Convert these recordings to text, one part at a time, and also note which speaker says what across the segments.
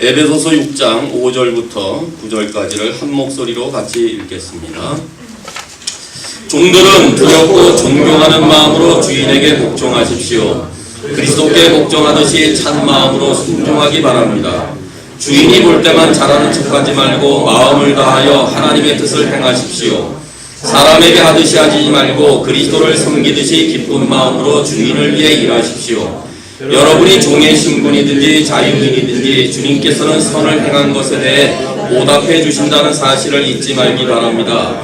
Speaker 1: 에베소서 6장 5절부터 9절까지를 한 목소리로 같이 읽겠습니다. 종들은 두렵고 존경하는 마음으로 주인에게 복종하십시오. 그리스도께 복종하듯이 찬 마음으로 순종하기 바랍니다. 주인이 볼 때만 잘하는 척하지 말고 마음을 다하여 하나님의 뜻을 행하십시오. 사람에게 하듯이 하지 말고 그리스도를 섬기듯이 기쁜 마음으로 주인을 위해 일하십시오. 여러분이 종의 신분이든지 자유인이든지 주님께서는 선을 행한 것에 대해 보답해 주신다는 사실을 잊지 말기 바랍니다.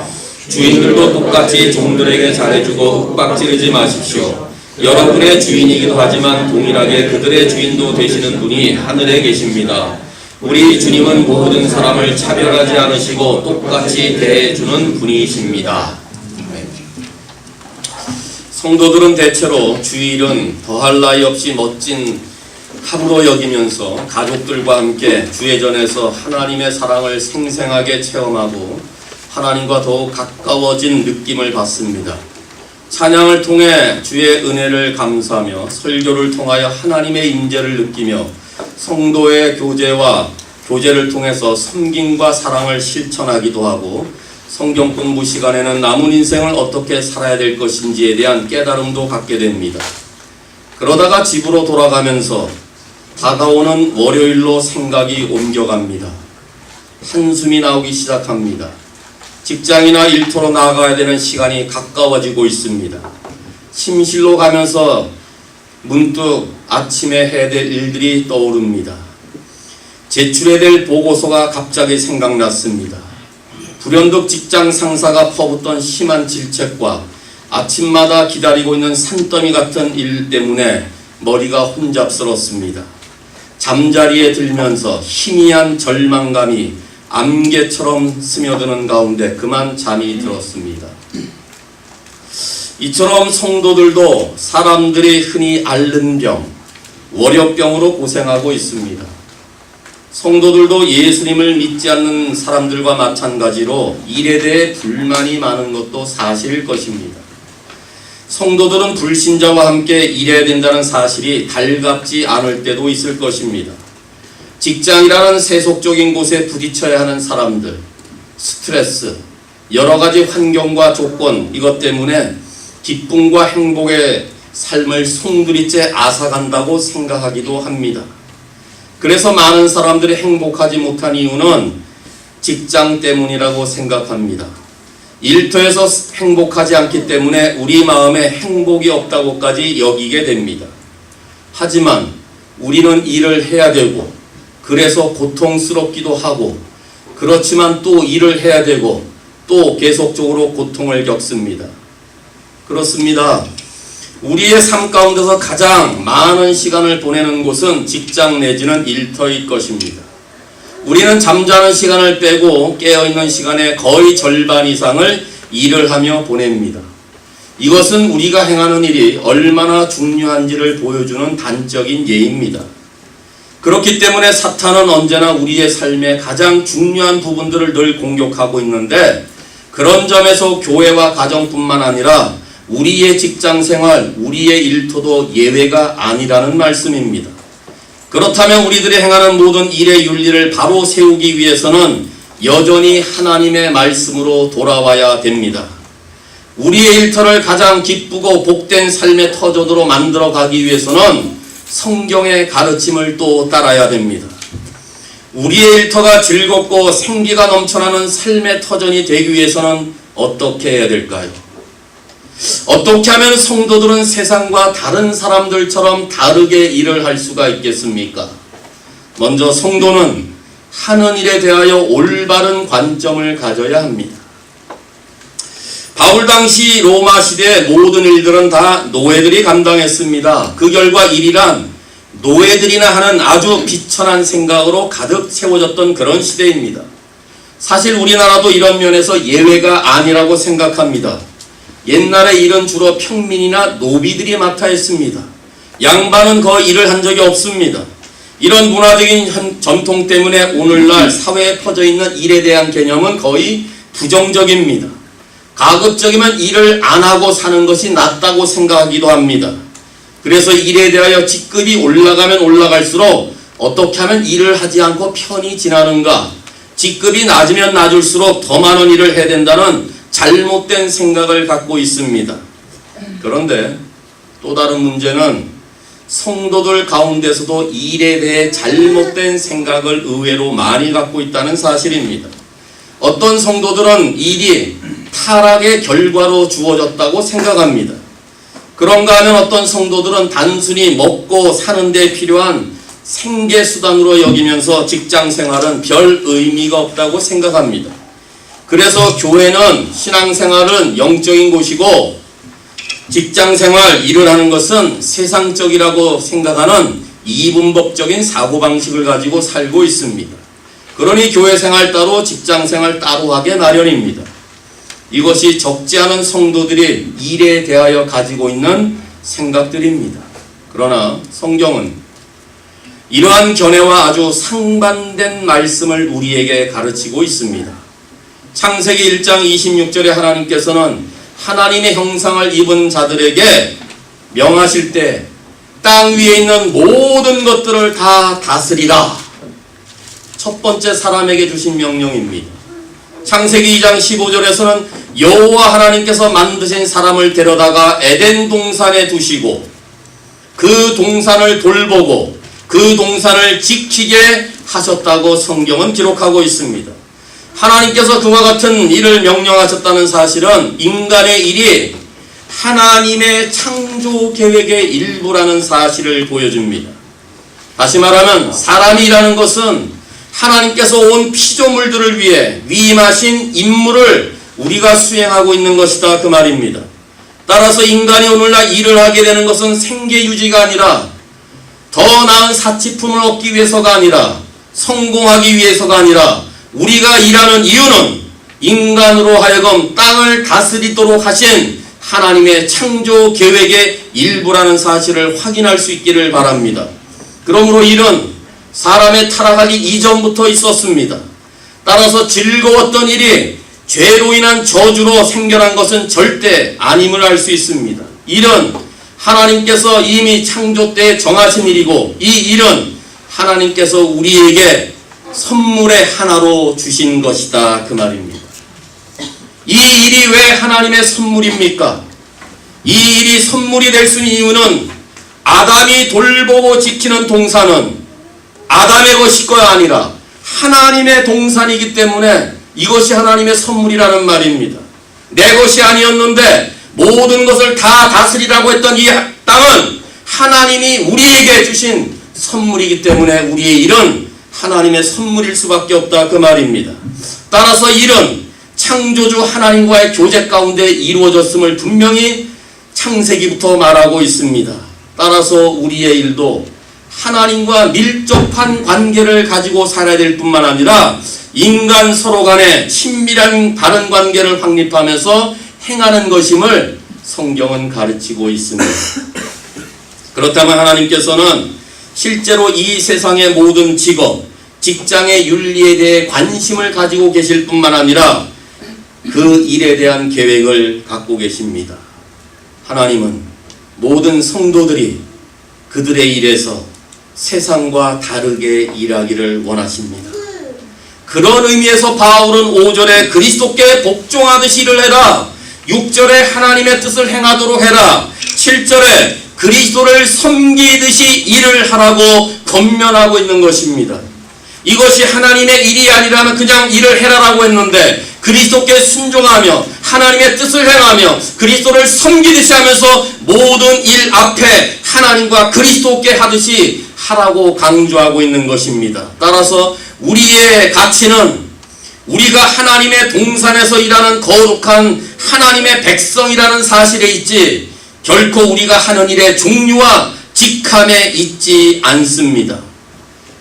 Speaker 1: 주인들도 똑같이 종들에게 잘해주고 윽박지르지 마십시오. 여러분의 주인이기도 하지만 동일하게 그들의 주인도 되시는 분이 하늘에 계십니다. 우리 주님은 모든 사람을 차별하지 않으시고 똑같이 대해주는 분이십니다. 성도들은 대체로 주일은 더할 나위 없이 멋진 하루로 여기면서 가족들과 함께 주회전에서 하나님의 사랑을 생생하게 체험하고 하나님과 더욱 가까워진 느낌을 받습니다. 찬양을 통해 주의 은혜를 감사하며 설교를 통하여 하나님의 임재를 느끼며 성도의 교제를 통해서 섬김과 사랑을 실천하기도 하고 성경 공부 시간에는 남은 인생을 어떻게 살아야 될 것인지에 대한 깨달음도 갖게 됩니다. 그러다가 집으로 돌아가면서 다가오는 월요일로 생각이 옮겨갑니다. 한숨이 나오기 시작합니다. 직장이나 일터로 나가야 되는 시간이 가까워지고 있습니다. 침실로 가면서 문득 아침에 해야 될 일들이 떠오릅니다. 제출해야 될 보고서가 갑자기 생각났습니다. 불현듯 직장 상사가 퍼붓던 심한 질책과 아침마다 기다리고 있는 산더미 같은 일 때문에 머리가 혼잡스럽습니다. 잠자리에 들면서 희미한 절망감이 안개처럼 스며드는 가운데 그만 잠이 들었습니다. 이처럼 성도들도 사람들이 흔히 앓는 병, 월요병으로 고생하고 있습니다. 성도들도 예수님을 믿지 않는 사람들과 마찬가지로 일에 대해 불만이 많은 것도 사실일 것입니다. 성도들은 불신자와 함께 일해야 된다는 사실이 달갑지 않을 때도 있을 것입니다. 직장이라는 세속적인 곳에 부딪혀야 하는 사람들, 스트레스, 여러 가지 환경과 조건, 이것 때문에 기쁨과 행복의 삶을 송두리째 앗아간다고 생각하기도 합니다. 그래서 많은 사람들이 행복하지 못한 이유는 직장 때문이라고 생각합니다. 일터에서 행복하지 않기 때문에 우리 마음에 행복이 없다고까지 여기게 됩니다. 하지만 우리는 일을 해야 되고 그래서 고통스럽기도 하고 그렇지만 또 일을 해야 되고 또 계속적으로 고통을 겪습니다. 그렇습니다. 우리의 삶 가운데서 가장 많은 시간을 보내는 곳은 직장 내지는 일터일 것입니다. 우리는 잠자는 시간을 빼고 깨어있는 시간의 거의 절반 이상을 일을 하며 보냅니다. 이것은 우리가 행하는 일이 얼마나 중요한지를 보여주는 단적인 예입니다. 그렇기 때문에 사탄은 언제나 우리의 삶의 가장 중요한 부분들을 늘 공격하고 있는데 그런 점에서 교회와 가정뿐만 아니라 우리의 직장생활, 우리의 일터도 예외가 아니라는 말씀입니다. 그렇다면 우리들이 행하는 모든 일의 윤리를 바로 세우기 위해서는 여전히 하나님의 말씀으로 돌아와야 됩니다. 우리의 일터를 가장 기쁘고 복된 삶의 터전으로 만들어 가기 위해서는 성경의 가르침을 또 따라야 됩니다. 우리의 일터가 즐겁고 생기가 넘쳐나는 삶의 터전이 되기 위해서는 어떻게 해야 될까요? 어떻게 하면 성도들은 세상과 다른 사람들처럼 다르게 일을 할 수가 있겠습니까? 먼저 성도는 하는 일에 대하여 올바른 관점을 가져야 합니다. 바울 당시 로마 시대의 모든 일들은 다 노예들이 감당했습니다. 그 결과 일이란 노예들이나 하는 아주 비천한 생각으로 가득 채워졌던 그런 시대입니다. 사실 우리나라도 이런 면에서 예외가 아니라고 생각합니다. 옛날에 일은 주로 평민이나 노비들이 맡아 했습니다. 양반은 거의 일을 한 적이 없습니다. 이런 문화적인 전통 때문에 오늘날 사회에 퍼져 있는 일에 대한 개념은 거의 부정적입니다. 가급적이면 일을 안 하고 사는 것이 낫다고 생각하기도 합니다. 그래서 일에 대하여 직급이 올라가면 올라갈수록 어떻게 하면 일을 하지 않고 편히 지나는가, 직급이 낮으면 낮을수록 더 많은 일을 해야 된다는 잘못된 생각을 갖고 있습니다. 그런데 또 다른 문제는 성도들 가운데서도 일에 대해 잘못된 생각을 의외로 많이 갖고 있다는 사실입니다. 어떤 성도들은 일이 타락의 결과로 주어졌다고 생각합니다. 그런가 하면 어떤 성도들은 단순히 먹고 사는 데 필요한 생계수단으로 여기면서 직장생활은 별 의미가 없다고 생각합니다. 그래서 교회는 신앙생활은 영적인 곳이고 직장생활, 일을 하는 것은 세상적이라고 생각하는 이분법적인 사고방식을 가지고 살고 있습니다. 그러니 교회생활 따로 직장생활 따로 하게 마련입니다. 이것이 적지 않은 성도들이 일에 대하여 가지고 있는 생각들입니다. 그러나 성경은 이러한 견해와 아주 상반된 말씀을 우리에게 가르치고 있습니다. 창세기 1장 26절에 하나님께서는 하나님의 형상을 입은 자들에게 명하실 때 땅 위에 있는 모든 것들을 다 다스리라. 첫 번째 사람에게 주신 명령입니다. 창세기 2장 15절에서는 여호와 하나님께서 만드신 사람을 데려다가 에덴 동산에 두시고 그 동산을 돌보고 그 동산을 지키게 하셨다고 성경은 기록하고 있습니다. 하나님께서 그와 같은 일을 명령하셨다는 사실은 인간의 일이 하나님의 창조 계획의 일부라는 사실을 보여줍니다. 다시 말하면 사람이라는 것은 하나님께서 온 피조물들을 위해 위임하신 임무를 우리가 수행하고 있는 것이다, 그 말입니다. 따라서 인간이 오늘날 일을 하게 되는 것은 생계 유지가 아니라 더 나은 사치품을 얻기 위해서가 아니라 성공하기 위해서가 아니라 우리가 일하는 이유는 인간으로 하여금 땅을 다스리도록 하신 하나님의 창조 계획의 일부라는 사실을 확인할 수 있기를 바랍니다. 그러므로 일은 사람의 타락하기 이전부터 있었습니다. 따라서 즐거웠던 일이 죄로 인한 저주로 생겨난 것은 절대 아님을 알 수 있습니다. 일은 하나님께서 이미 창조 때 정하신 일이고 이 일은 하나님께서 우리에게 선물의 하나로 주신 것이다, 그 말입니다. 이 일이 왜 하나님의 선물입니까? 이 일이 선물이 될 수 있는 이유는 아담이 돌보고 지키는 동산은 아담의 것이 거야 아니라 하나님의 동산이기 때문에 이것이 하나님의 선물이라는 말입니다. 내 것이 아니었는데 모든 것을 다 다스리라고 했던 이 땅은 하나님이 우리에게 주신 선물이기 때문에 우리의 일은 하나님의 선물일 수밖에 없다, 그 말입니다. 따라서 일은 창조주 하나님과의 교제 가운데 이루어졌음을 분명히 창세기부터 말하고 있습니다. 따라서 우리의 일도 하나님과 밀접한 관계를 가지고 살아야 될 뿐만 아니라 인간 서로 간에 친밀한 다른 관계를 확립하면서 행하는 것임을 성경은 가르치고 있습니다. 그렇다면 하나님께서는 실제로 이 세상의 모든 직업, 직장의 윤리에 대해 관심을 가지고 계실 뿐만 아니라 그 일에 대한 계획을 갖고 계십니다. 하나님은 모든 성도들이 그들의 일에서 세상과 다르게 일하기를 원하십니다. 그런 의미에서 바울은 5절에 그리스도께 복종하듯이 일을 해라, 6절에 하나님의 뜻을 행하도록 해라, 7절에 그리스도를 섬기듯이 일을 하라고 권면하고 있는 것입니다. 이것이 하나님의 일이 아니라면 그냥 일을 해라라고 했는데 그리스도께 순종하며 하나님의 뜻을 행하며 그리스도를 섬기듯이 하면서 모든 일 앞에 하나님과 그리스도께 하듯이 하라고 강조하고 있는 것입니다. 따라서 우리의 가치는 우리가 하나님의 동산에서 일하는 거룩한 하나님의 백성이라는 사실에 있지 결코 우리가 하는 일의 종류와 직함에 있지 않습니다.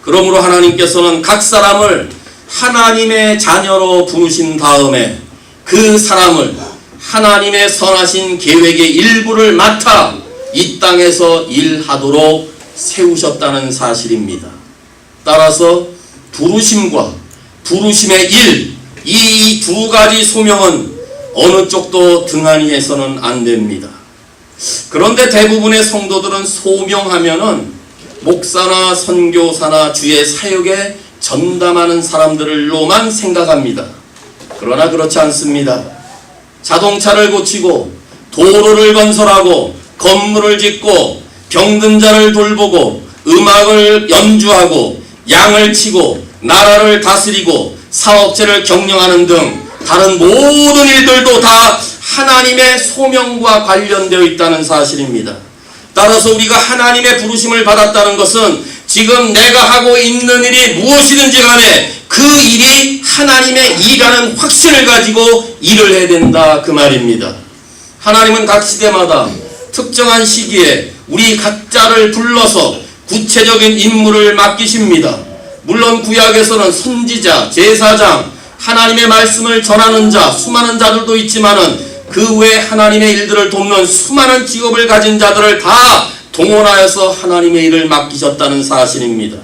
Speaker 1: 그러므로 하나님께서는 각 사람을 하나님의 자녀로 부르신 다음에 그 사람을 하나님의 선하신 계획의 일부를 맡아 이 땅에서 일하도록 세우셨다는 사실입니다. 따라서 부르심과 부르심의 일, 이 두 가지 소명은 어느 쪽도 등한히 해서는 안 됩니다. 그런데 대부분의 성도들은 소명하면은 목사나 선교사나 주의 사역에 전담하는 사람들로만 생각합니다. 그러나 그렇지 않습니다. 자동차를 고치고 도로를 건설하고 건물을 짓고 병든 자를 돌보고 음악을 연주하고 양을 치고 나라를 다스리고 사업체를 경영하는 등 다른 모든 일들도 다 하나님의 소명과 관련되어 있다는 사실입니다. 따라서 우리가 하나님의 부르심을 받았다는 것은 지금 내가 하고 있는 일이 무엇이든지 간에 그 일이 하나님의 일이라는 확신을 가지고 일을 해야 된다 그 말입니다. 하나님은 각 시대마다 특정한 시기에 우리 각자를 불러서 구체적인 임무를 맡기십니다. 물론 구약에서는 선지자, 제사장, 하나님의 말씀을 전하는 자, 수많은 자들도 있지만은 그 외 하나님의 일들을 돕는 수많은 직업을 가진 자들을 다 동원하여서 하나님의 일을 맡기셨다는 사실입니다.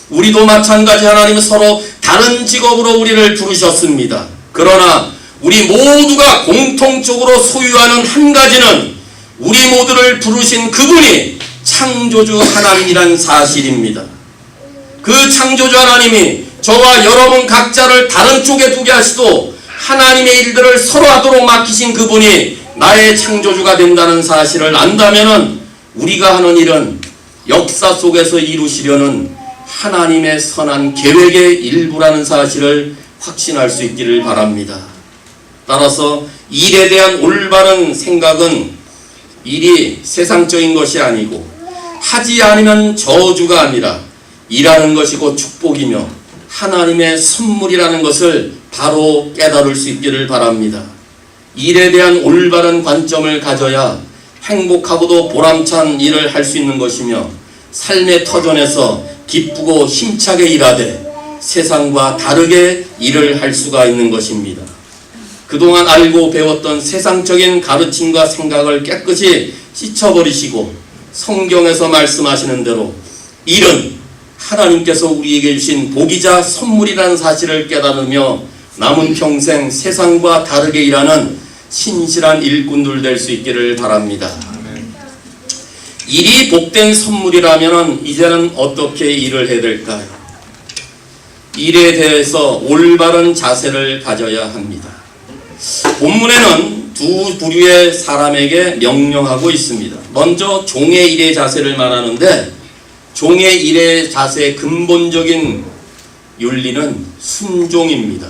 Speaker 1: 우리도 마찬가지 하나님은 서로 다른 직업으로 우리를 부르셨습니다. 그러나 우리 모두가 공통적으로 소유하는 한 가지는 우리 모두를 부르신 그분이 창조주 하나님이란 사실입니다. 그 창조주 하나님이 저와 여러분 각자를 다른 쪽에 두게 하시도 하나님의 일들을 서로 하도록 맡기신 그분이 나의 창조주가 된다는 사실을 안다면은 우리가 하는 일은 역사 속에서 이루시려는 하나님의 선한 계획의 일부라는 사실을 확신할 수 있기를 바랍니다. 따라서 일에 대한 올바른 생각은 일이 세상적인 것이 아니고 하지 않으면 저주가 아니라 일하는 것이 곧 축복이며 하나님의 선물이라는 것을 바로 깨달을 수 있기를 바랍니다. 일에 대한 올바른 관점을 가져야 행복하고도 보람찬 일을 할 수 있는 것이며 삶의 터전에서 기쁘고 힘차게 일하되 세상과 다르게 일을 할 수가 있는 것입니다. 그동안 알고 배웠던 세상적인 가르침과 생각을 깨끗이 씻어버리시고 성경에서 말씀하시는 대로 일은 하나님께서 우리에게 주신 복이자 선물이라는 사실을 깨달으며 남은 평생 세상과 다르게 일하는 신실한 일꾼들 될 수 있기를 바랍니다. 일이 복된 선물이라면 이제는 어떻게 일을 해야 될까요? 일에 대해서 올바른 자세를 가져야 합니다. 본문에는 두 부류의 사람에게 명령하고 있습니다. 먼저 종의 일의 자세를 말하는데 종의 일의 자세의 근본적인 윤리는 순종입니다.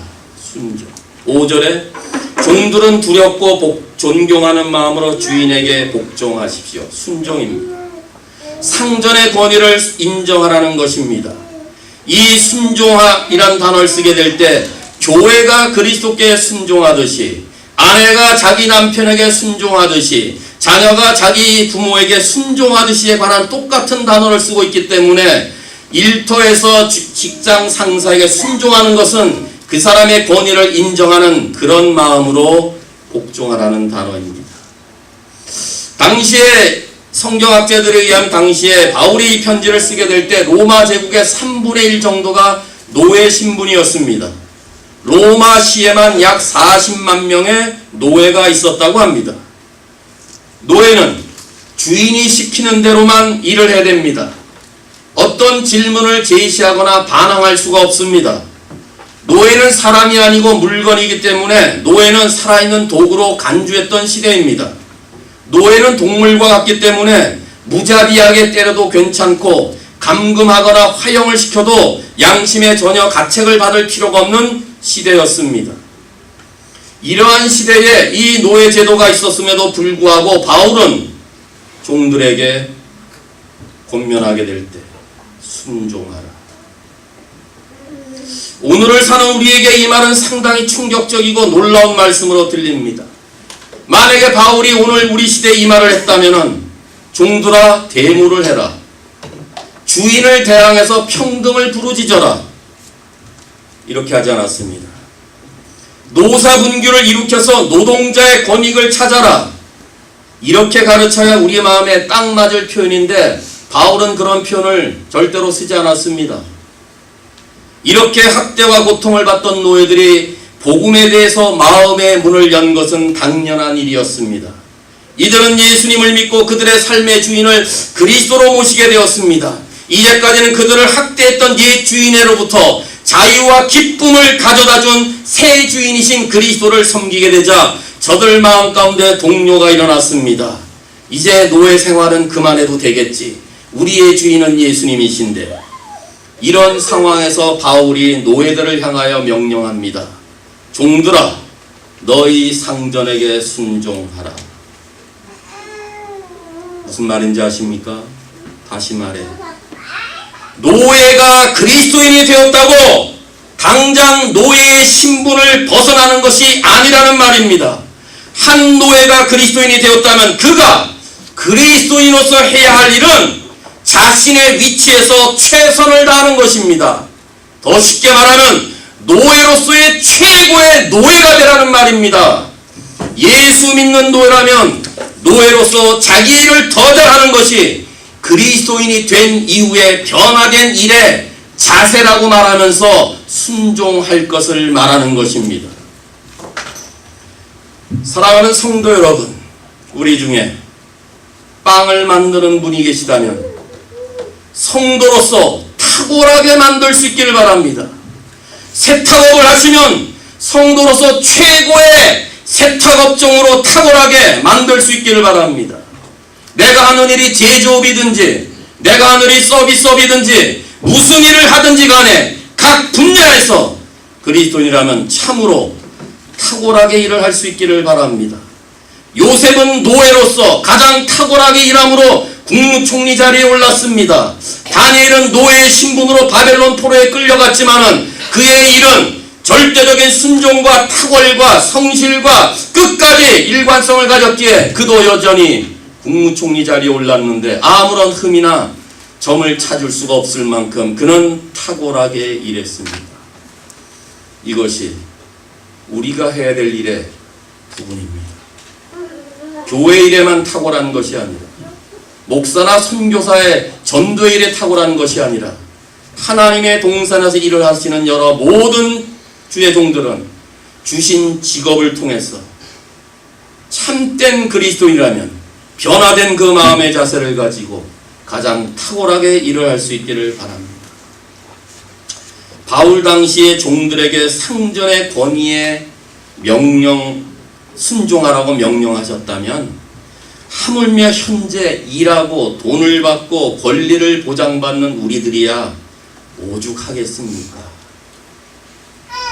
Speaker 1: 순종. 5절에 종들은 두렵고 존경하는 마음으로 주인에게 복종하십시오. 순종입니다. 상전의 권위를 인정하라는 것입니다. 이 순종이란 단어를 쓰게 될 때 교회가 그리스도께 순종하듯이 아내가 자기 남편에게 순종하듯이 자녀가 자기 부모에게 순종하듯이에 관한 똑같은 단어를 쓰고 있기 때문에 일터에서 직장 상사에게 순종하는 것은 그 사람의 권위를 인정하는 그런 마음으로 복종하라는 단어입니다. 당시에 성경학자들에 의하면 당시에 바울이 이 편지를 쓰게 될 때 로마 제국의 3분의 1 정도가 노예 신분이었습니다. 로마시에만 약 40만 명의 노예가 있었다고 합니다. 노예는 주인이 시키는 대로만 일을 해야 됩니다. 어떤 질문을 제시하거나 반항할 수가 없습니다. 노예는 사람이 아니고 물건이기 때문에 노예는 살아있는 도구로 간주했던 시대입니다. 노예는 동물과 같기 때문에 무자비하게 때려도 괜찮고 감금하거나 화형을 시켜도 양심에 전혀 가책을 받을 필요가 없는 시대였습니다. 이러한 시대에 이 노예 제도가 있었음에도 불구하고 바울은 종들에게 권면하게 될 때 순종하라. 오늘을 사는 우리에게 이 말은 상당히 충격적이고 놀라운 말씀으로 들립니다. 만약에 바울이 오늘 우리 시대에 이 말을 했다면 종들아 대무를 해라. 주인을 대항해서 평등을 부르짖어라. 이렇게 하지 않았습니다. 노사분규를 일으켜서 노동자의 권익을 찾아라. 이렇게 가르쳐야 우리 마음에 딱 맞을 표현인데 바울은 그런 표현을 절대로 쓰지 않았습니다. 이렇게 학대와 고통을 받던 노예들이 복음에 대해서 마음의 문을 연 것은 당연한 일이었습니다. 이들은 예수님을 믿고 그들의 삶의 주인을 그리스도로 모시게 되었습니다. 이제까지는 그들을 학대했던 옛 주인으로부터 자유와 기쁨을 가져다준 새 주인이신 그리스도를 섬기게 되자 저들 마음 가운데 동요가 일어났습니다. 이제 노예 생활은 그만해도 되겠지. 우리의 주인은 예수님이신데. 이런 상황에서 바울이 노예들을 향하여 명령합니다. 종들아, 너희 상전에게 순종하라. 무슨 말인지 아십니까? 다시 말해. 노예가 그리스도인이 되었다고 당장 노예의 신분을 벗어나는 것이 아니라는 말입니다. 한 노예가 그리스도인이 되었다면 그가 그리스도인으로서 해야 할 일은 자신의 위치에서 최선을 다하는 것입니다. 더 쉽게 말하면 노예로서의 최고의 노예가 되라는 말입니다. 예수 믿는 노예라면 노예로서 자기 일을 더 잘하는 것이 그리스도인이 된 이후에 변화된 일의 자세라고 말하면서 순종할 것을 말하는 것입니다. 사랑하는 성도 여러분, 우리 중에 빵을 만드는 분이 계시다면 성도로서 탁월하게 만들 수 있기를 바랍니다. 세탁업을 하시면 성도로서 최고의 세탁업종으로 탁월하게 만들 수 있기를 바랍니다. 내가 하는 일이 제조업이든지 내가 하는 일이 서비스업이든지 무슨 일을 하든지 간에 각 분야에서 그리스도인이라면 참으로 탁월하게 일을 할 수 있기를 바랍니다. 요셉은 노예로서 가장 탁월하게 일함으로 국무총리 자리에 올랐습니다. 다니엘은 노예의 신분으로 바벨론 포로에 끌려갔지만은 그의 일은 절대적인 순종과 탁월과 성실과 끝까지 일관성을 가졌기에 그도 여전히 국무총리 자리에 올랐는데 아무런 흠이나 점을 찾을 수가 없을 만큼 그는 탁월하게 일했습니다. 이것이 우리가 해야 될 일의 부분입니다. 교회 일에만 탁월한 것이 아니라 목사나 선교사의 전도의 일에 탁월한 것이 아니라 하나님의 동산에서 일을 하시는 여러 모든 주의 종들은 주신 직업을 통해서 참된 그리스도인이라면 변화된 그 마음의 자세를 가지고 가장 탁월하게 일을 할 수 있기를 바랍니다. 바울 당시의 종들에게 상전의 권위에 순종하라고 명령하셨다면 하물며 현재 일하고 돈을 받고 권리를 보장받는 우리들이야 오죽하겠습니까?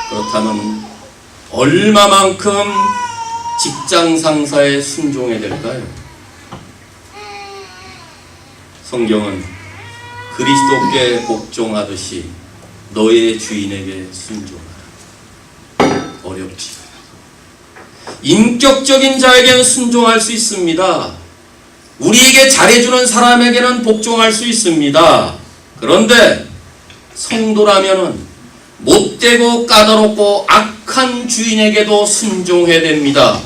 Speaker 1: 그렇다면 얼마만큼 직장 상사에 순종해야 될까요? 성경은 그리스도께 복종하듯이 너의 주인에게 순종하라. 어렵지. 인격적인 자에게는 순종할 수 있습니다. 우리에게 잘해주는 사람에게는 복종할 수 있습니다. 그런데 성도라면은 못되고 까다롭고 악한 주인에게도 순종해야 됩니다.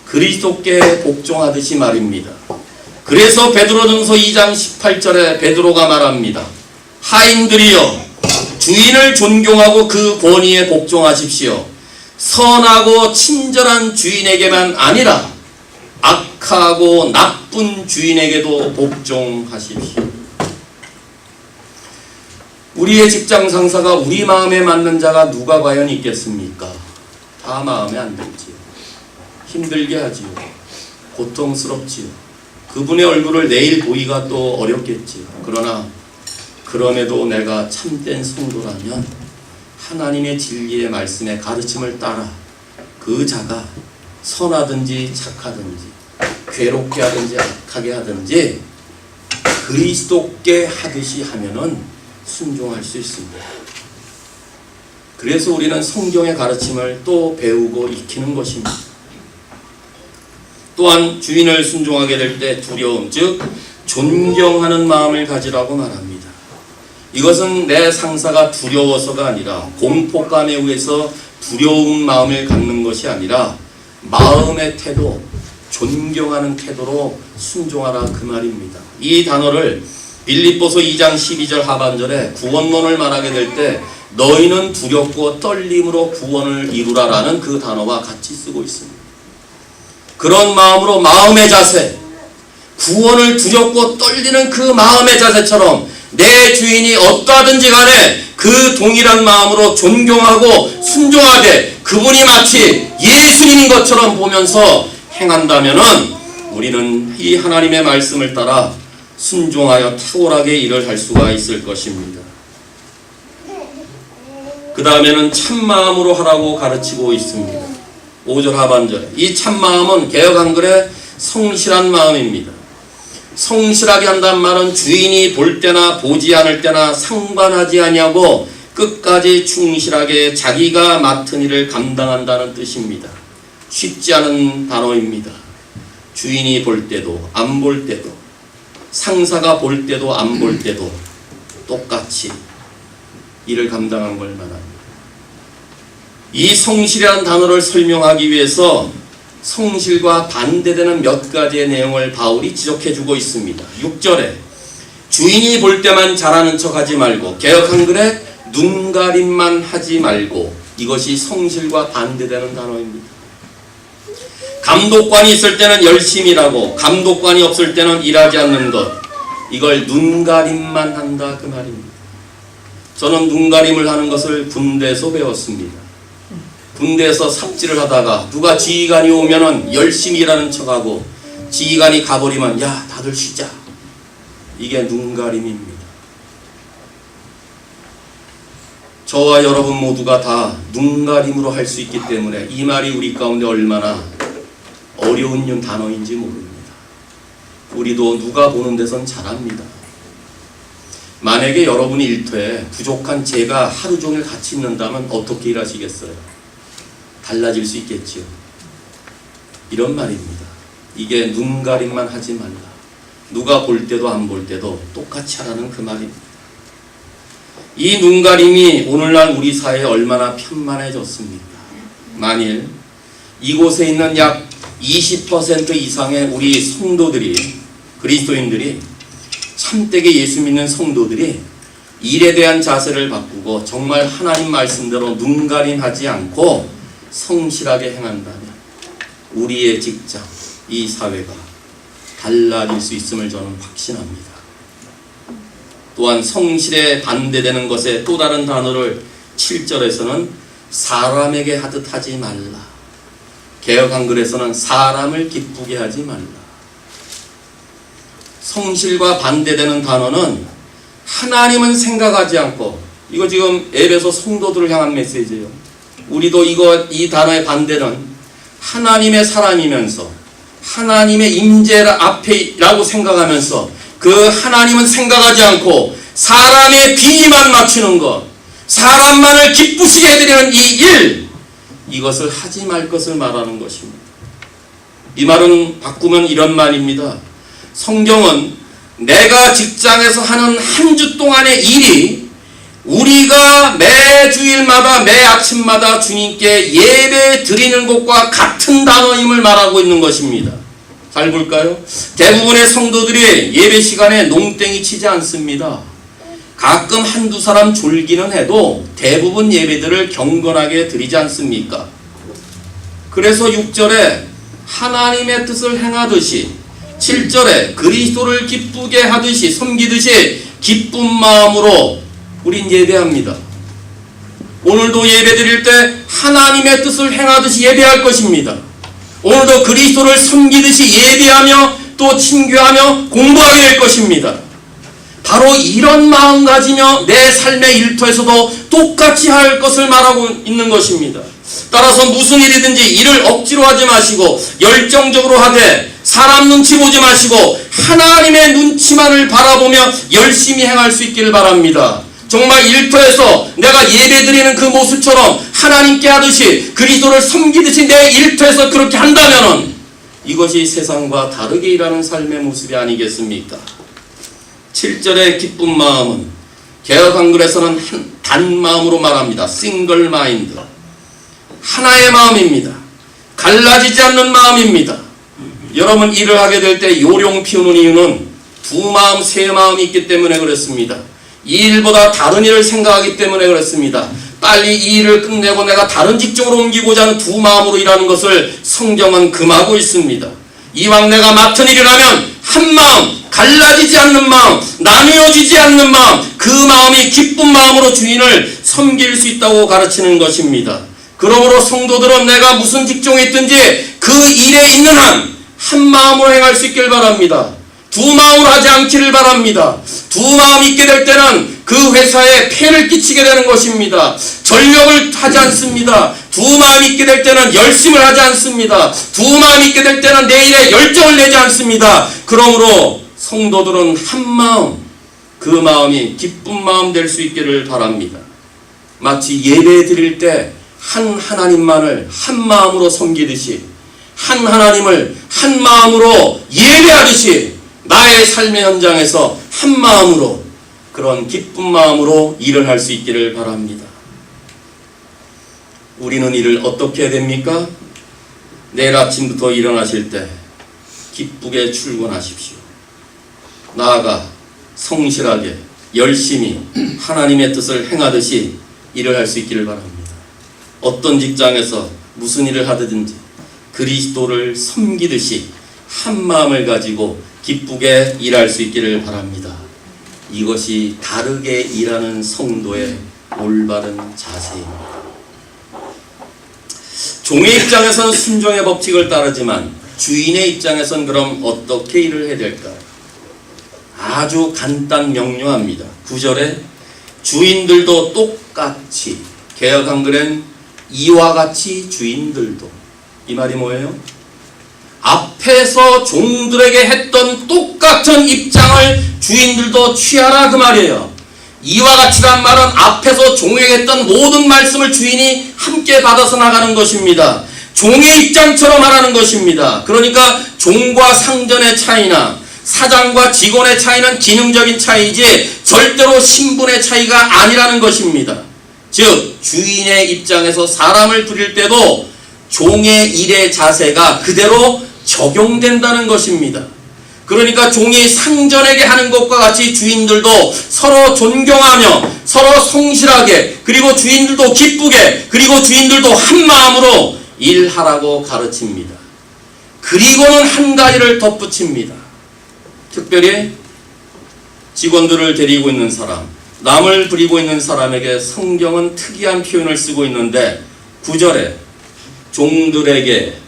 Speaker 1: 그리스도께 복종하듯이 말입니다. 그래서 베드로전서 2장 18절에 베드로가 말합니다. 하인들이여 주인을 존경하고 그 권위에 복종하십시오. 선하고 친절한 주인에게만 아니라 악하고 나쁜 주인에게도 복종하십시오. 우리의 직장 상사가 우리 마음에 맞는 자가 누가 과연 있겠습니까? 다 마음에 안 들지요. 힘들게 하지요. 고통스럽지요. 그분의 얼굴을 내일 보기가 또 어렵겠지요. 그러나 그럼에도 내가 참된 성도라면 하나님의 진리의 말씀의 가르침을 따라 그 자가 선하든지 착하든지 괴롭게 하든지 악하게 하든지 그리스도께 하듯이 하면은 순종할 수 있습니다. 그래서 우리는 성경의 가르침을 또 배우고 익히는 것입니다. 또한 주인을 순종하게 될 때 두려움, 즉 존경하는 마음을 가지라고 말합니다. 이것은 내 상사가 두려워서가 아니라 공포감에 의해서 두려운 마음을 갖는 것이 아니라 마음의 태도, 존경하는 태도로 순종하라 그 말입니다. 이 단어를 빌립보서 2장 12절 하반절에 구원론을 말하게 될 때 너희는 두렵고 떨림으로 구원을 이루라라는 그 단어와 같이 쓰고 있습니다. 그런 마음으로 마음의 자세, 구원을 두렵고 떨리는 그 마음의 자세처럼 내 주인이 어떠하든지 간에 그 동일한 마음으로 존경하고 순종하되 그분이 마치 예수님인 것처럼 보면서 행한다면은 우리는 이 하나님의 말씀을 따라 순종하여 탁월하게 일을 할 수가 있을 것입니다. 그 다음에는 참마음으로 하라고 가르치고 있습니다. 5절 하반절에 이 참마음은 개역 한글의 성실한 마음입니다. 성실하게 한다는 말은 주인이 볼 때나 보지 않을 때나 상관하지 아니하고 끝까지 충실하게 자기가 맡은 일을 감당한다는 뜻입니다. 쉽지 않은 단어입니다. 주인이 볼 때도 안 볼 때도 상사가 볼 때도 안 볼 때도 똑같이 일을 감당한 걸 말합니다. 이 성실이라는 단어를 설명하기 위해서 성실과 반대되는 몇 가지의 내용을 바울이 지적해주고 있습니다. 6절에 주인이 볼 때만 잘하는 척하지 말고 개역 한글에 눈가림만 하지 말고 이것이 성실과 반대되는 단어입니다. 감독관이 있을 때는 열심히 일하고 감독관이 없을 때는 일하지 않는 것 이걸 눈가림만 한다 그 말입니다. 저는 눈가림을 하는 것을 군대에서 배웠습니다. 군대에서 삽질을 하다가 누가 지휘관이 오면은 열심히 일하는 척하고 지휘관이 가버리면 야 다들 쉬자 이게 눈가림입니다. 저와 여러분 모두가 다 눈가림으로 할 수 있기 때문에 이 말이 우리 가운데 얼마나 어려운 단어인지 모릅니다. 우리도 누가 보는 데선 잘합니다. 만약에 여러분이 일터에 부족한 제가 하루 종일 같이 있는다면 어떻게 일하시겠어요? 달라질 수 있겠지요. 이런 말입니다. 이게 눈가림만 하지 말라. 누가 볼 때도 안 볼 때도 똑같이 하라는 그 말입니다. 이 눈가림이 오늘날 우리 사회에 얼마나 편만해졌습니까? 만일 이곳에 있는 약 20% 이상의 우리 성도들이 그리스도인들이 참되게 예수 믿는 성도들이 일에 대한 자세를 바꾸고 정말 하나님 말씀대로 눈가림하지 않고 성실하게 행한다면 우리의 직장, 이 사회가 달라질 수 있음을 저는 확신합니다. 또한 성실에 반대되는 것의 또 다른 단어를 7절에서는 사람에게 하듯 하지 말라. 개역 한글에서는 사람을 기쁘게 하지 말라. 성실과 반대되는 단어는 하나님은 생각하지 않고 이거 지금 에베소 성도들을 향한 메시지예요. 우리도 이 단어의 반대는 하나님의 사람이면서 하나님의 임재 앞에라고 생각하면서 그 하나님은 생각하지 않고 사람의 비위만 맞추는 것, 사람만을 기쁘시게 해드리는 이 일, 이것을 하지 말 것을 말하는 것입니다. 이 말은 바꾸면 이런 말입니다. 성경은 내가 직장에서 하는 한 주 동안의 일이 우리가 매 주일마다 매 아침마다 주님께 예배 드리는 것과 같은 단어임을 말하고 있는 것입니다. 잘 볼까요? 대부분의 성도들이 예배 시간에 농땡이 치지 않습니다. 가끔 한두 사람 졸기는 해도 대부분 예배들을 경건하게 드리지 않습니까? 그래서 6절에 하나님의 뜻을 행하듯이 7절에 그리스도를 기쁘게 하듯이 섬기듯이 기쁜 마음으로 우린 예배합니다. 오늘도 예배 드릴 때 하나님의 뜻을 행하듯이 예배할 것입니다. 오늘도 그리스도를 섬기듯이 예배하며 또 친교하며 공부하게 될 것입니다. 바로 이런 마음 가지며 내 삶의 일터에서도 똑같이 할 것을 말하고 있는 것입니다. 따라서 무슨 일이든지 일을 억지로 하지 마시고 열정적으로 하되 사람 눈치 보지 마시고 하나님의 눈치만을 바라보며 열심히 행할 수 있기를 바랍니다. 정말 일터에서 내가 예배드리는 그 모습처럼 하나님께 하듯이 그리스도를 섬기듯이 내 일터에서 그렇게 한다면 이것이 세상과 다르게 일하는 삶의 모습이 아니겠습니까? 7절의 기쁜 마음은 개역 한글에서는 단 마음으로 말합니다. 싱글 마인드. 하나의 마음입니다. 갈라지지 않는 마음입니다. 여러분 일을 하게 될 때 요령 피우는 이유는 두 마음, 세 마음이 있기 때문에 그렇습니다. 이 일보다 다른 일을 생각하기 때문에 그렇습니다. 빨리 이 일을 끝내고 내가 다른 직종으로 옮기고자 하는 두 마음으로 일하는 것을 성경은 금하고 있습니다. 이왕 내가 맡은 일이라면 한 마음, 갈라지지 않는 마음, 나누어지지 않는 마음, 그 마음이 기쁜 마음으로 주인을 섬길 수 있다고 가르치는 것입니다. 그러므로 성도들은 내가 무슨 직종에 있든지 그 일에 있는 한 마음으로 행할 수 있길 바랍니다. 두 마음으로 하지 않기를 바랍니다. 두 마음이 있게 될 때는 그 회사에 폐를 끼치게 되는 것입니다. 전력을 하지 않습니다. 두 마음이 있게 될 때는 열심을 하지 않습니다. 두 마음이 있게 될 때는 내 일에 열정을 내지 않습니다. 그러므로 성도들은 한 마음, 그 마음이 기쁜 마음 될 수 있기를 바랍니다. 마치 예배 드릴 때 한 하나님만을 한 마음으로 섬기듯이, 한 하나님을 한 마음으로 예배하듯이 나의 삶의 현장에서 한 마음으로, 그런 기쁜 마음으로 일을 할 수 있기를 바랍니다. 우리는 일을 어떻게 해야 됩니까? 내일 아침부터 일어나실 때 기쁘게 출근하십시오. 나아가 성실하게 열심히 하나님의 뜻을 행하듯이 일을 할 수 있기를 바랍니다. 어떤 직장에서 무슨 일을 하든지 그리스도를 섬기듯이 한 마음을 가지고 기쁘게 일할 수 있기를 바랍니다. 이것이 다르게 일하는 성도의 올바른 자세입니다. 종의 입장에서는 순종의 법칙을 따르지만 주인의 입장에서는 그럼 어떻게 일을 해야 될까요? 아주 간단 명료합니다. 9절에 주인들도 똑같이, 개역 한글엔 이와 같이 주인들도, 이 말이 뭐예요? 앞에서 종들에게 했던 똑같은 입장을 주인들도 취하라, 그 말이에요. 이와 같이란 말은 앞에서 종에게 했던 모든 말씀을 주인이 함께 받아서 나가는 것입니다. 종의 입장처럼 하라는 것입니다. 그러니까 종과 상전의 차이나 사장과 직원의 차이는 기능적인 차이지 절대로 신분의 차이가 아니라는 것입니다. 즉 주인의 입장에서 사람을 부릴 때도 종의 일의 자세가 그대로 적용된다는 것입니다. 그러니까 종이 상전에게 하는 것과 같이 주인들도 서로 존경하며 서로 성실하게, 그리고 주인들도 기쁘게, 그리고 주인들도 한 마음으로 일하라고 가르칩니다. 그리고는 한 가지를 덧붙입니다. 특별히 직원들을 데리고 있는 사람, 남을 부리고 있는 사람에게 성경은 특이한 표현을 쓰고 있는데 9절에 종들에게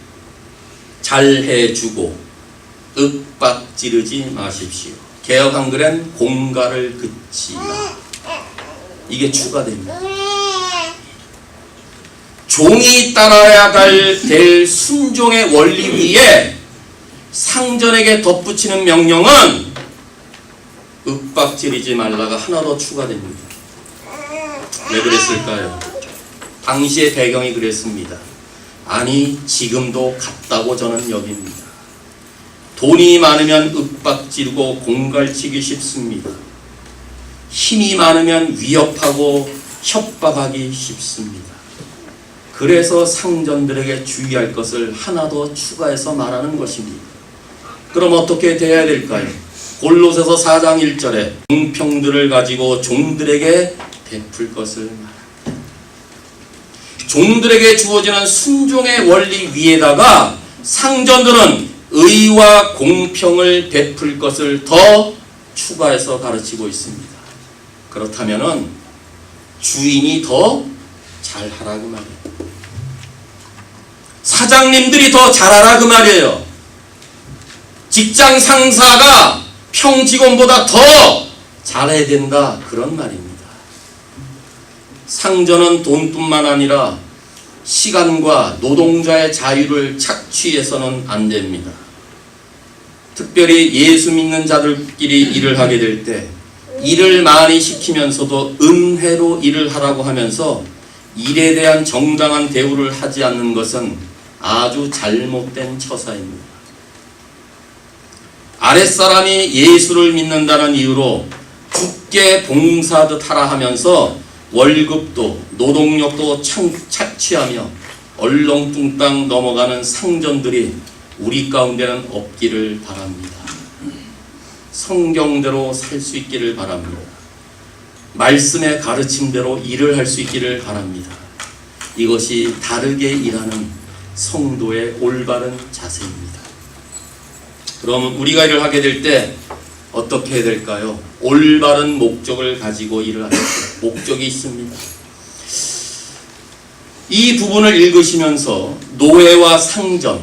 Speaker 1: 잘해주고 윽박지르지 마십시오. 개역 한글엔 공갈을 그치라, 이게 추가됩니다. 종이 따라야 될 순종의 원리 위에 상전에게 덧붙이는 명령은 윽박지르지 말라가 하나 더 추가됩니다. 왜 그랬을까요? 당시의 배경이 그랬습니다. 아니 지금도 같다고 저는 여깁니다. 돈이 많으면 윽박지르고 공갈치기 쉽습니다. 힘이 많으면 위협하고 협박하기 쉽습니다. 그래서 상전들에게 주의할 것을 하나 더 추가해서 말하는 것입니다. 그럼 어떻게 돼야 될까요? 골로새서 4장 1절에 공평들을 가지고 종들에게 베풀 것을 말합니다. 종들에게 주어지는 순종의 원리 위에다가 상전들은 의와 공평을 베풀 것을 더 추가해서 가르치고 있습니다. 그렇다면은 주인이 더 잘하라 그 말이에요. 사장님들이 더 잘하라 그 말이에요. 직장 상사가 평직원보다 더 잘해야 된다, 그런 말입니다. 상전은 돈뿐만 아니라 시간과 노동자의 자유를 착취해서는 안 됩니다. 특별히 예수 믿는 자들끼리 일을 하게 될 때 일을 많이 시키면서도 은혜로 일을 하라고 하면서 일에 대한 정당한 대우를 하지 않는 것은 아주 잘못된 처사입니다. 아랫사람이 예수를 믿는다는 이유로 굳게 봉사듯 하라 하면서 월급도 노동력도 착취하며 얼렁뚱땅 넘어가는 상전들이 우리 가운데는 없기를 바랍니다. 성경대로 살 수 있기를 바랍니다. 말씀의 가르침대로 일을 할 수 있기를 바랍니다. 이것이 다르게 일하는 성도의 올바른 자세입니다. 그럼 우리가 일을 하게 될 때 어떻게 해야 될까요? 올바른 목적을 가지고 일을 하는 목적이 있습니다. 이 부분을 읽으시면서 노예와 상전,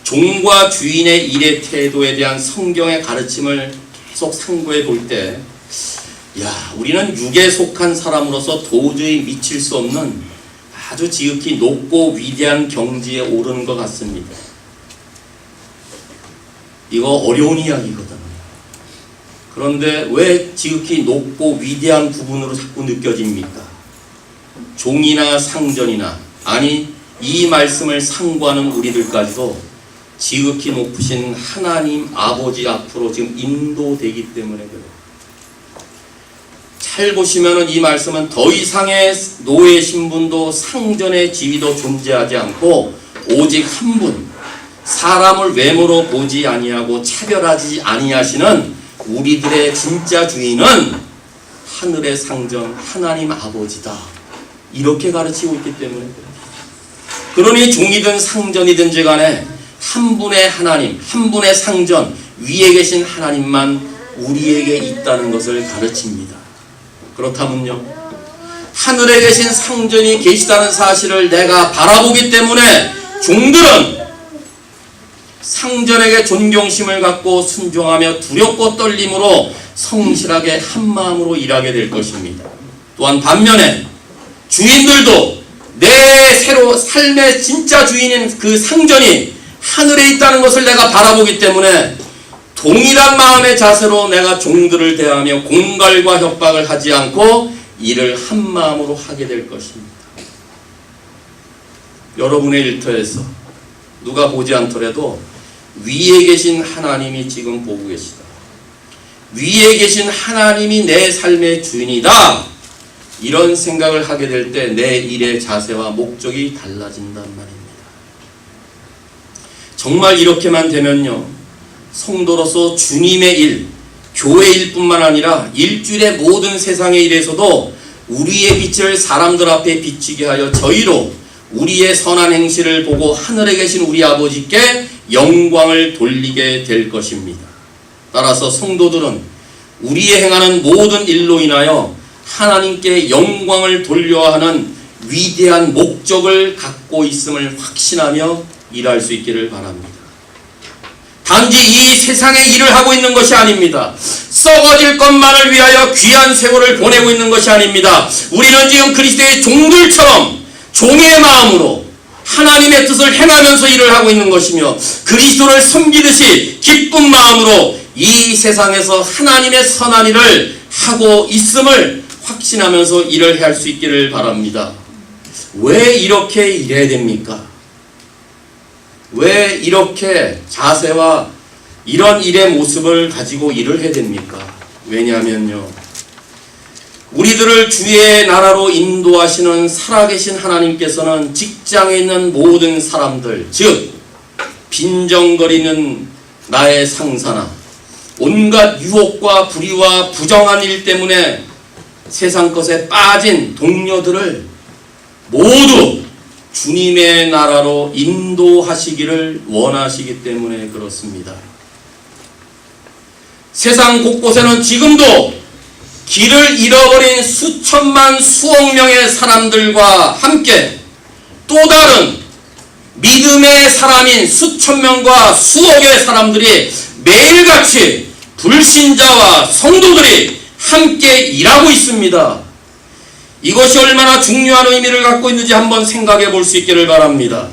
Speaker 1: 종과 주인의 일의 태도에 대한 성경의 가르침을 계속 상고해 볼 때, 우리는 육에 속한 사람으로서 도저히 미칠 수 없는 아주 지극히 높고 위대한 경지에 오르는 것 같습니다. 이거 어려운 이야기거든요. 그런데 왜 지극히 높고 위대한 부분으로 자꾸 느껴집니까? 종이나 상전이나, 아니 이 말씀을 상고하는 우리들까지도 지극히 높으신 하나님 아버지 앞으로 지금 인도되기 때문에 그래요. 잘 보시면은 이 말씀은 더 이상의 노예 신분도 상전의 지위도 존재하지 않고 오직 한 분, 사람을 외모로 보지 아니하고 차별하지 아니하시는 우리들의 진짜 주인은 하늘의 상전 하나님 아버지다. 이렇게 가르치고 있기 때문에 그러니 종이든 상전이든지 간에 한 분의 하나님, 한 분의 상전, 위에 계신 하나님만 우리에게 있다는 것을 가르칩니다. 그렇다면요, 하늘에 계신 상전이 계시다는 사실을 내가 바라보기 때문에 종들은 상전에게 존경심을 갖고 순종하며 두렵고 떨림으로 성실하게 한마음으로 일하게 될 것입니다. 또한 반면에 주인들도 내 삶의 진짜 주인인 그 상전이 하늘에 있다는 것을 내가 바라보기 때문에 동일한 마음의 자세로 내가 종들을 대하며 공갈과 협박을 하지 않고 일을 한마음으로 하게 될 것입니다. 여러분의 일터에서 누가 보지 않더라도 위에 계신 하나님이 지금 보고 계시다. 위에 계신 하나님이 내 삶의 주인이다. 이런 생각을 하게 될 때 내 일의 자세와 목적이 달라진단 말입니다. 정말 이렇게만 되면요, 성도로서 주님의 일, 교회 일뿐만 아니라 일주일의 모든 세상의 일에서도 우리의 빛을 사람들 앞에 비치게 하여 저희로 우리의 선한 행실을 보고 하늘에 계신 우리 아버지께 영광을 돌리게 될 것입니다. 따라서 성도들은 우리의 행하는 모든 일로 인하여 하나님께 영광을 돌려야 하는 위대한 목적을 갖고 있음을 확신하며 일할 수 있기를 바랍니다. 단지 이 세상에 일을 하고 있는 것이 아닙니다. 썩어질 것만을 위하여 귀한 세월을 보내고 있는 것이 아닙니다. 우리는 지금 그리스도의 종들처럼 종의 마음으로 하나님의 뜻을 행하면서 일을 하고 있는 것이며, 그리스도를 섬기듯이 기쁜 마음으로 이 세상에서 하나님의 선한 일을 하고 있음을 확신하면서 일을 할 수 있기를 바랍니다. 왜 이렇게 일해야 됩니까? 왜 이렇게 자세와 이런 일의 모습을 가지고 일을 해야 됩니까? 왜냐하면요, 우리들을 주의 나라로 인도하시는 살아계신 하나님께서는 직장에 있는 모든 사람들, 즉 빈정거리는 나의 상사나 온갖 유혹과 불의와 부정한 일 때문에 세상 것에 빠진 동료들을 모두 주님의 나라로 인도하시기를 원하시기 때문에 그렇습니다. 세상 곳곳에는 지금도 길을 잃어버린 수천만 수억 명의 사람들과 함께 또 다른 믿음의 사람인 수천 명과 수억의 사람들이 매일같이 불신자와 성도들이 함께 일하고 있습니다. 이것이 얼마나 중요한 의미를 갖고 있는지 한번 생각해 볼 수 있기를 바랍니다.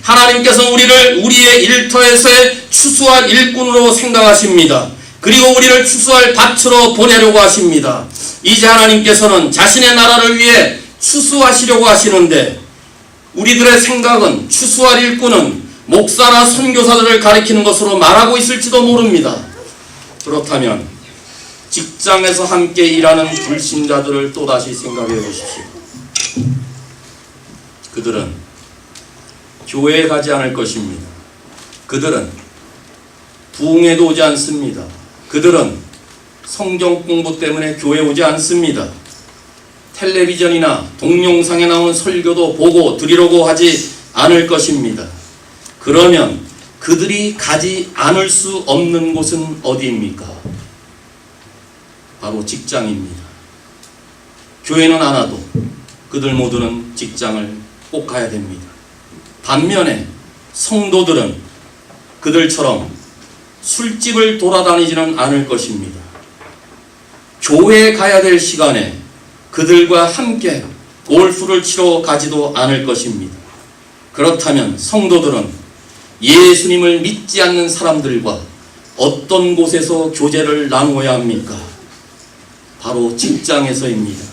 Speaker 1: 하나님께서 우리를 우리의 일터에서의 추수할 일꾼으로 생각하십니다. 그리고 우리를 추수할 밭으로 보내려고 하십니다. 이제 하나님께서는 자신의 나라를 위해 추수하시려고 하시는데, 우리들의 생각은 추수할 일꾼은 목사나 선교사들을 가리키는 것으로 말하고 있을지도 모릅니다. 그렇다면 직장에서 함께 일하는 불신자들을 또다시 생각해 보십시오. 그들은 교회에 가지 않을 것입니다. 그들은 부흥회도 오지 않습니다. 그들은 성경 공부 때문에 교회 오지 않습니다. 텔레비전이나 동영상에 나온 설교도 보고 들으려고 하지 않을 것입니다. 그러면 그들이 가지 않을 수 없는 곳은 어디입니까? 바로 직장입니다. 교회는 안 와도 그들 모두는 직장을 꼭 가야 됩니다. 반면에 성도들은 그들처럼 술집을 돌아다니지는 않을 것입니다. 교회에 가야 될 시간에 그들과 함께 골프를 치러 가지도 않을 것입니다. 그렇다면 성도들은 예수님을 믿지 않는 사람들과 어떤 곳에서 교제를 나누어야 합니까? 바로 직장에서입니다.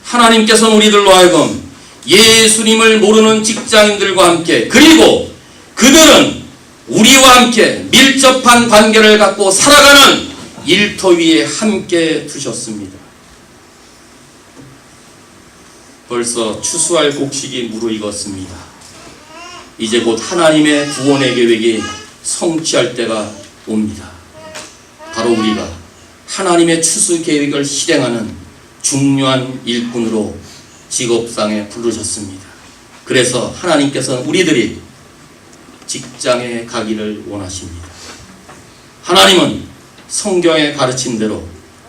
Speaker 1: 하나님께서는 우리들로 하여금 예수님을 모르는 직장인들과 함께, 그리고 그들은 우리와 함께 밀접한 관계를 갖고 살아가는 일터 위에 함께 두셨습니다. 벌써 추수할 곡식이 무르익었습니다. 이제 곧 하나님의 구원의 계획이 성취할 때가 옵니다. 바로 우리가 하나님의 추수 계획을 실행하는 중요한 일꾼으로 직업상에 부르셨습니다. 그래서 하나님께서는 우리들이 직장에 가기를 원하십니다. 하나님은 성경의 가르침대로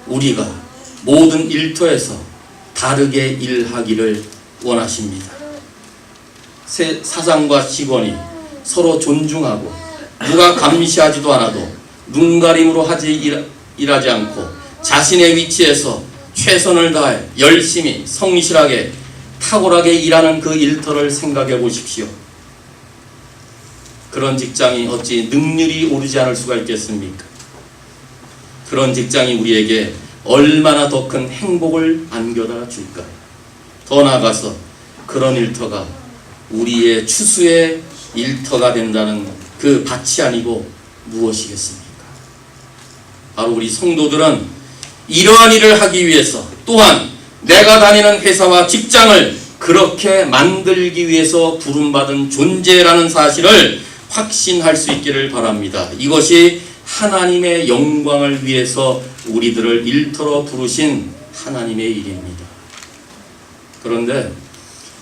Speaker 1: 우리가 모든 일터에서 다르게 일하기를 원하십니다. 사장과 직원이 서로 존중하고 누가 감시하지도 않아도 눈가림으로 일하지 않고 자신의 위치에서 최선을 다해 열심히 성실하게 탁월하게 일하는 그 일터를 생각해 보십시오. 그런 직장이 어찌 능률이 오르지 않을 수가 있겠습니까? 그런 직장이 우리에게 얼마나 더 큰 행복을 안겨다 줄까요? 더 나아가서 그런 일터가 우리의 추수의 일터가 된다는 그 밭이 아니고 무엇이겠습니까? 바로 우리 성도들은 이러한 일을 하기 위해서, 또한 내가 다니는 회사와 직장을 그렇게 만들기 위해서 부름받은 존재라는 사실을 확신할 수 있기를 바랍니다. 이것이 하나님의 영광을 위해서 우리들을 일터로 부르신 하나님의 일입니다. 그런데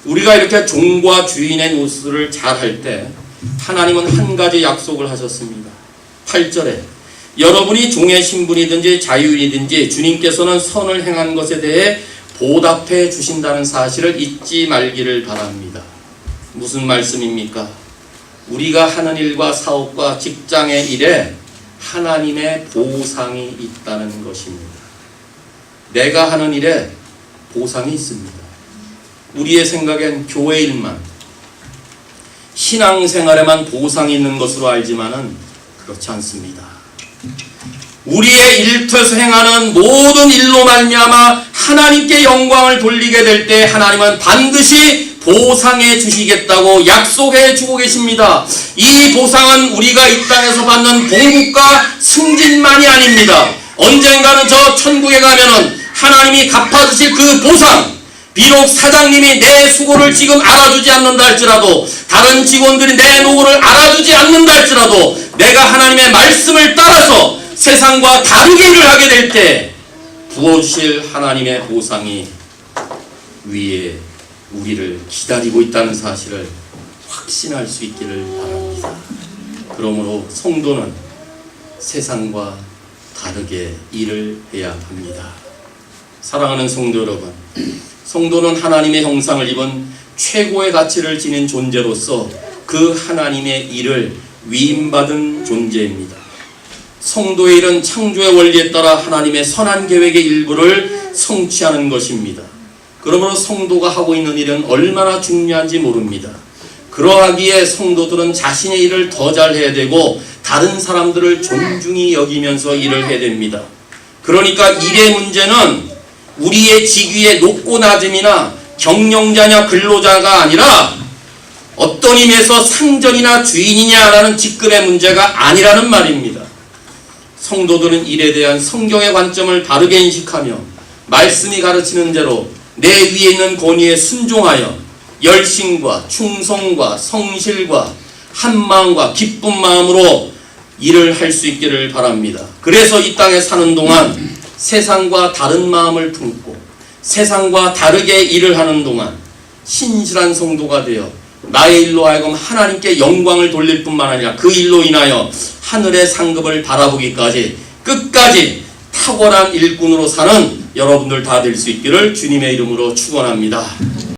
Speaker 1: 우리가 이렇게 종과 주인의 노릇을 잘할 때 하나님은 한 가지 약속을 하셨습니다. 8절에 여러분이 종의 신분이든지 자유인이든지 주님께서는 선을 행한 것에 대해 보답해 주신다는 사실을 잊지 말기를 바랍니다. 무슨 말씀입니까? 우리가 하는 일과 사업과 직장의 일에 하나님의 보상이 있다는 것입니다. 내가 하는 일에 보상이 있습니다. 우리의 생각엔 교회 일만, 신앙생활에만 보상이 있는 것으로 알지만은 그렇지 않습니다. 우리의 일터에서 행하는 모든 일로 말미암아 하나님께 영광을 돌리게 될 때 하나님은 반드시 보상해 주시겠다고 약속해 주고 계십니다. 이 보상은 우리가 이 땅에서 받는 봉급과 승진만이 아닙니다. 언젠가는 저 천국에 가면은 하나님이 갚아주실 그 보상, 비록 사장님이 내 수고를 지금 알아주지 않는다 할지라도, 다른 직원들이 내 노고를 알아주지 않는다 할지라도, 내가 하나님의 말씀을 따라서 세상과 다르게 일을 하게 될 때 부어주실 하나님의 보상이 위에 우리를 기다리고 있다는 사실을 확신할 수 있기를 바랍니다. 그러므로 성도는 세상과 다르게 일을 해야 합니다. 사랑하는 성도 여러분, 성도는 하나님의 형상을 입은 최고의 가치를 지닌 존재로서 그 하나님의 일을 위임받은 존재입니다. 성도의 일은 창조의 원리에 따라 하나님의 선한 계획의 일부를 성취하는 것입니다. 그러므로 성도가 하고 있는 일은 얼마나 중요한지 모릅니다. 그러하기에 성도들은 자신의 일을 더 잘해야 되고 다른 사람들을 존중히 여기면서 일을 해야 됩니다. 그러니까 일의 문제는 우리의 직위의 높고 낮음이나 경영자냐 근로자가 아니라 어떤 의미에서 상전이나 주인이냐라는 직급의 문제가 아니라는 말입니다. 성도들은 일에 대한 성경의 관점을 바르게 인식하며 말씀이 가르치는 대로 내 위에 있는 권위에 순종하여 열심과 충성과 성실과 한마음과 기쁜 마음으로 일을 할 수 있기를 바랍니다. 그래서 이 땅에 사는 동안 세상과 다른 마음을 품고 세상과 다르게 일을 하는 동안 신실한 성도가 되어 나의 일로 하여금 하나님께 영광을 돌릴 뿐만 아니라 그 일로 인하여 하늘의 상급을 바라보기까지 끝까지 탁월한 일꾼으로 사는 여러분들 다 될 수 있기를 주님의 이름으로 축원합니다.